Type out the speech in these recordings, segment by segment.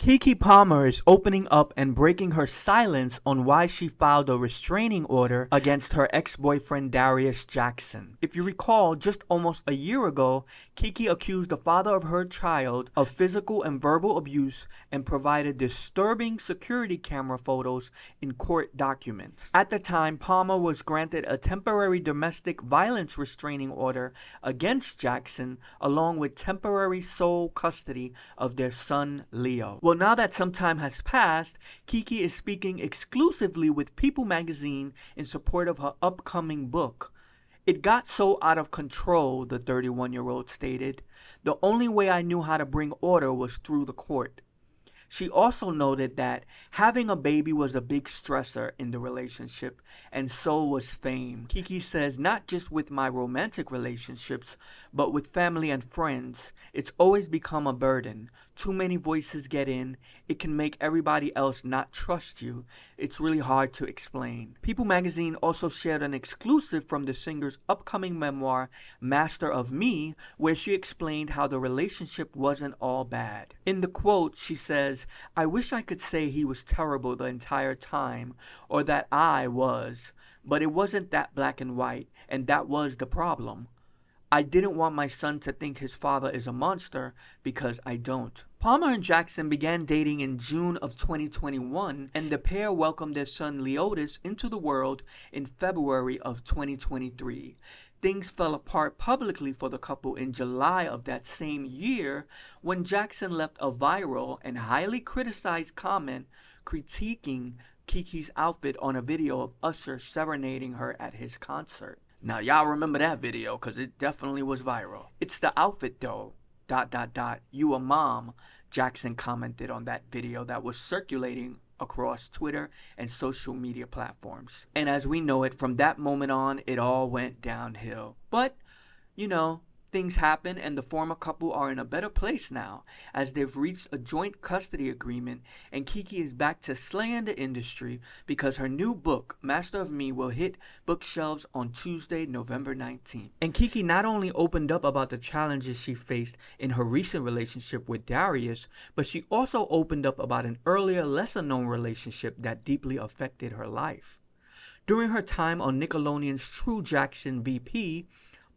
Keke Palmer is opening up and breaking her silence on why she filed a restraining order against her ex-boyfriend Darius Jackson. If you recall, just almost a year ago, Keke accused the father of her child of physical and verbal abuse and provided disturbing security camera photos in court documents. At the time, Palmer was granted a temporary domestic violence restraining order against Jackson, along with temporary sole custody of their son Leo. Well, now that some time has passed, Keke is speaking exclusively with People magazine in support of her upcoming book. It got so out of control, the 31-year-old stated. The only way I knew how to bring order was through the court. She also noted that having a baby was a big stressor in the relationship, and so was fame. Keke says, not just with my romantic relationships, but with family and friends, it's always become a burden. Too many voices get in. It can make everybody else not trust you. It's really hard to explain. People magazine also shared an exclusive from the singer's upcoming memoir, Master of Me, where she explained how the relationship wasn't all bad. In the quote, she says, "I wish I could say he was terrible the entire time, or that I was, but it wasn't that black and white, and that was the problem. I didn't want my son to think his father is a monster, because I don't." Palmer and Jackson began dating in June of 2021, and the pair welcomed their son Leotis into the world in February of 2023. Things fell apart publicly for the couple in July of that same year when Jackson left a viral and highly criticized comment critiquing Keke's outfit on a video of Usher serenading her at his concert. Now, y'all remember that video because it definitely was viral. "It's the outfit though, ... You a mom," Jackson commented on that video that was circulating across Twitter and social media platforms. And as we know it, from that moment on, it all went downhill. But, things happen, and the former couple are in a better place now as they've reached a joint custody agreement, and Keke is back to slaying the industry because her new book, Master of Me, will hit bookshelves on Tuesday, November 19th. And Keke not only opened up about the challenges she faced in her recent relationship with Darius, but she also opened up about an earlier, lesser-known relationship that deeply affected her life. During her time on Nickelodeon's True Jackson VP,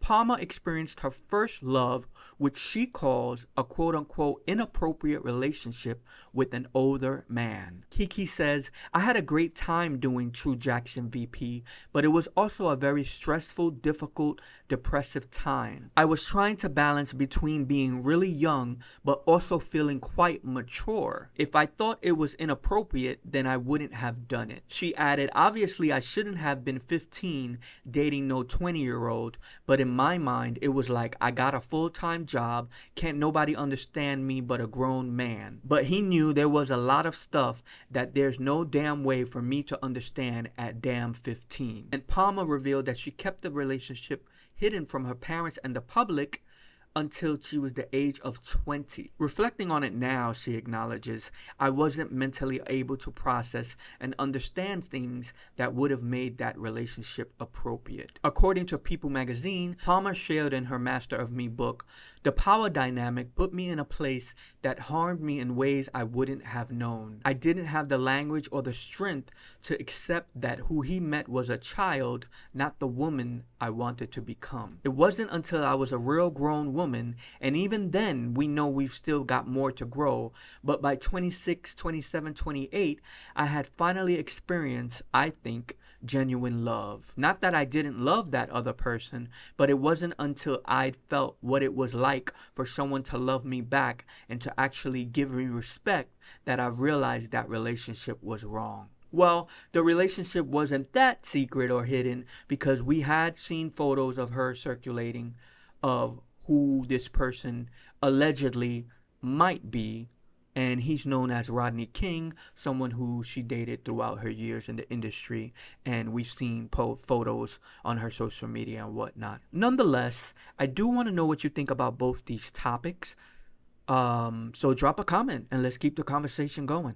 Palmer experienced her first love, which she calls a quote-unquote inappropriate relationship with an older man. Keke says, "I had a great time doing True Jackson VP, but it was also a very stressful, difficult, depressive time. I was trying to balance between being really young, but also feeling quite mature. If I thought it was inappropriate, then I wouldn't have done it." She added, "Obviously, I shouldn't have been 15 dating no 20-year-old, but in my mind, it was like I got a full-time job, can't nobody understand me but a grown man. But he knew there was a lot of stuff that there's no damn way for me to understand at damn 15. And Palmer revealed that she kept the relationship hidden from her parents and the public until she was the age of 20. Reflecting on it now, she acknowledges, "I wasn't mentally able to process and understand things that would have made that relationship appropriate." According to People magazine, Palmer shared in her Master of Me book, "The power dynamic put me in a place that harmed me in ways I wouldn't have known. I didn't have the language or the strength to accept that who he met was a child, not the woman I wanted to become. It wasn't until I was a real grown woman, and even then we know we've still got more to grow, but by 26, 27, 28, I had finally experienced, I think, genuine love. Not that I didn't love that other person, but it wasn't until I'd felt what it was like for someone to love me back and to actually give me respect that I realized that relationship was wrong." Well, the relationship wasn't that secret or hidden because we had seen photos of her circulating of who this person allegedly might be. And he's known as Rodney King, someone who she dated throughout her years in the industry. And we've seen photos on her social media and whatnot. Nonetheless, I do want to know what you think about both these topics. So drop a comment and let's keep the conversation going.